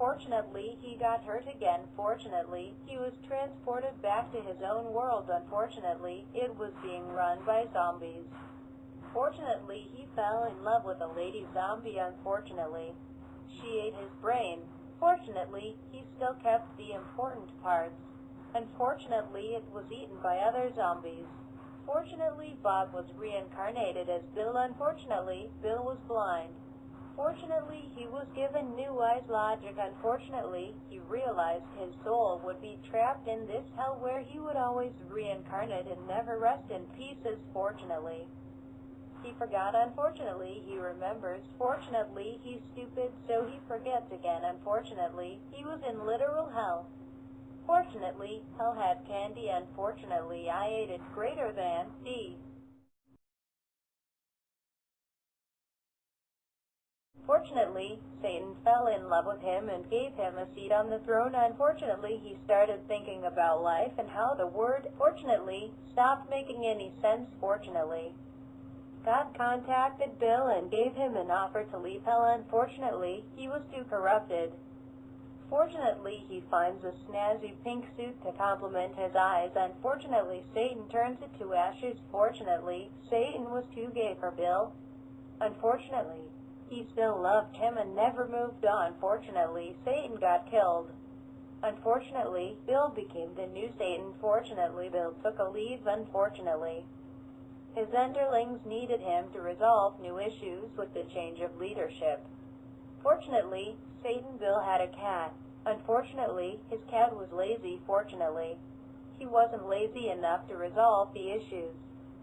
Unfortunately, he got hurt again. Fortunately, he was transported back to his own world. Unfortunately, it was being run by zombies. Fortunately, he fell in love with a lady zombie. Unfortunately, she ate his brain. Fortunately, he still kept the important parts. Unfortunately, it was eaten by other zombies. Fortunately, Bob was reincarnated as Bill. Unfortunately, Bill was blind. Fortunately, he was given new eyes. Logic. Unfortunately, he realized his soul would be trapped in this hell where he would always reincarnate and never rest in pieces. Fortunately, he forgot. Unfortunately, he remembers. Fortunately, he's stupid, so he forgets again. Unfortunately, he was in literal hell. Fortunately, hell had candy. Unfortunately, I ate it. Greater than D. Fortunately, Satan fell in love with him and gave him a seat on the throne. Unfortunately, he started thinking about life and how the word fortunately stopped making any sense. Fortunately, God contacted Bill and gave him an offer to leave hell. Unfortunately, he was too corrupted. Fortunately, he finds a snazzy pink suit to complement his eyes. Unfortunately, Satan turns it to ashes. Fortunately, Satan was too gay for Bill. Unfortunately, he still loved him and never moved on. Fortunately, Satan got killed. Unfortunately, Bill became the new Satan. Fortunately, Bill took a leave. Unfortunately, his underlings needed him to resolve new issues with the change of leadership. Fortunately, Satan Bill had a cat. Unfortunately, his cat was lazy. Fortunately, he wasn't lazy enough to resolve the issues.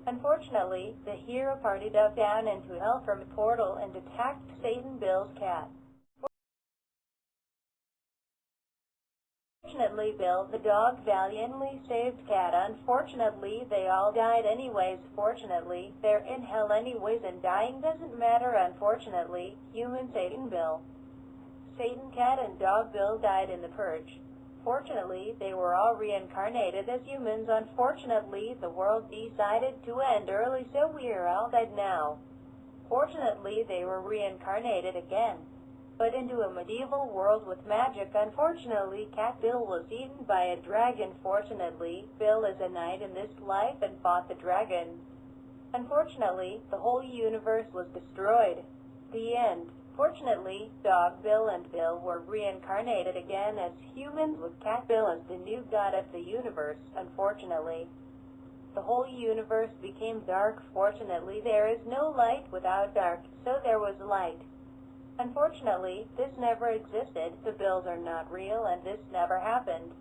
Unfortunately, the hero party dove down into hell from a portal and attacked Satan Bill's cat. Fortunately, Bill the dog valiantly saved Cat. Unfortunately, they all died anyways. Fortunately, they're in hell anyways and dying doesn't matter. Unfortunately, human Satan Bill, Satan Cat and Dog Bill died in the purge. Fortunately, they were all reincarnated as humans. Unfortunately, the world decided to end early, so we are all dead now. Fortunately, they were reincarnated again, but into a medieval world with magic. Unfortunately, Cat Bill was eaten by a dragon. Fortunately, Bill is a knight in this life and fought the dragon. Unfortunately, the whole universe was destroyed. The end. Fortunately, Dog Bill and Bill were reincarnated again as humans with Cat Bill as the new god of the universe. Unfortunately, the whole universe became dark. Fortunately, there is no light without dark, so there was light. Unfortunately, this never existed. The Bills are not real and this never happened.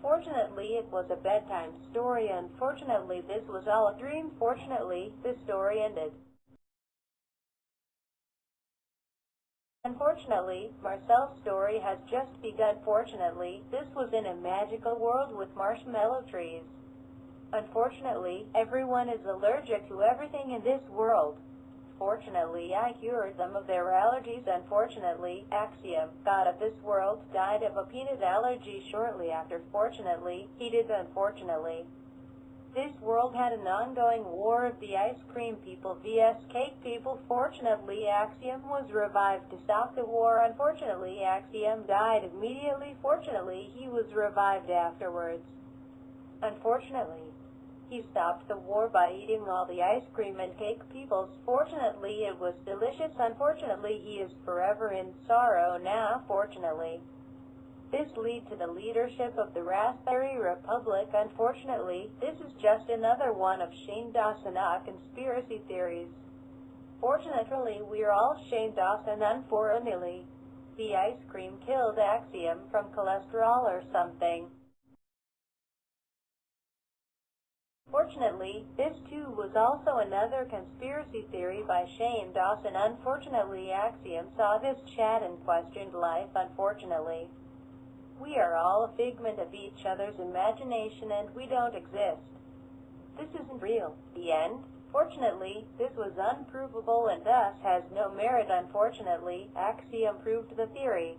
Fortunately, it was a bedtime story. Unfortunately, this was all a dream. Fortunately, this story ended. Unfortunately, Marcel's story has just begun. Fortunately, this was in a magical world with marshmallow trees. Unfortunately, everyone is allergic to everything in this world. Fortunately, I cured them of their allergies. Unfortunately, Axiom, god of this world, died of a peanut allergy shortly after. Fortunately, he did. Unfortunately, this world had an ongoing war of the ice cream people vs cake people. Fortunately, Axiom was revived to stop the war. Unfortunately, Axiom died immediately. Fortunately, he was revived afterwards. Unfortunately, he stopped the war by eating all the ice cream and cake peoples. Fortunately, it was delicious. Unfortunately, he is forever in sorrow now. Fortunately, this lead to the leadership of the Raspberry Republic. Unfortunately, this is just another one of Shane Dawson conspiracy theories. Fortunately, we're all Shane Dawson. Unfortunately, the ice cream killed Axiom from cholesterol or something. Fortunately, this too was also another conspiracy theory by Shane Dawson. Unfortunately, Axiom saw this chat and questioned life. Unfortunately, we are all a figment of each other's imagination and we don't exist. This isn't real. The end. Fortunately, this was unprovable and thus has no merit. Unfortunately, Axiom proved the theory,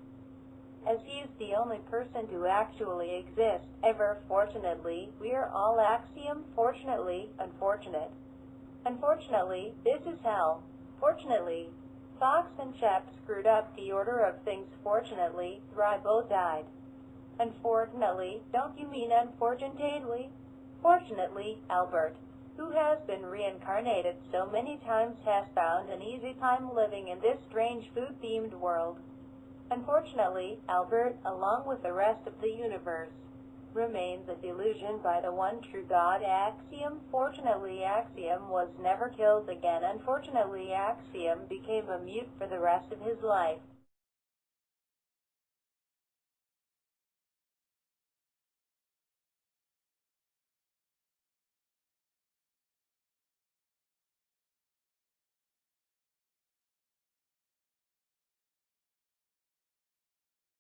as he is the only person to actually exist ever. Fortunately, we are all Axiom. Fortunately, unfortunate. Unfortunately, this is hell. Fortunately, Fox and Shep screwed up the order of things. Fortunately, Thry both died. Unfortunately, don't you mean unfortunately? Fortunately, Albert, who has been reincarnated so many times, has found an easy time living in this strange food-themed world. Unfortunately, Albert, along with the rest of the universe, remains a delusion by the one true God. Axiom. Fortunately, Axiom was never killed again. Unfortunately, Axiom became a mute for the rest of his life.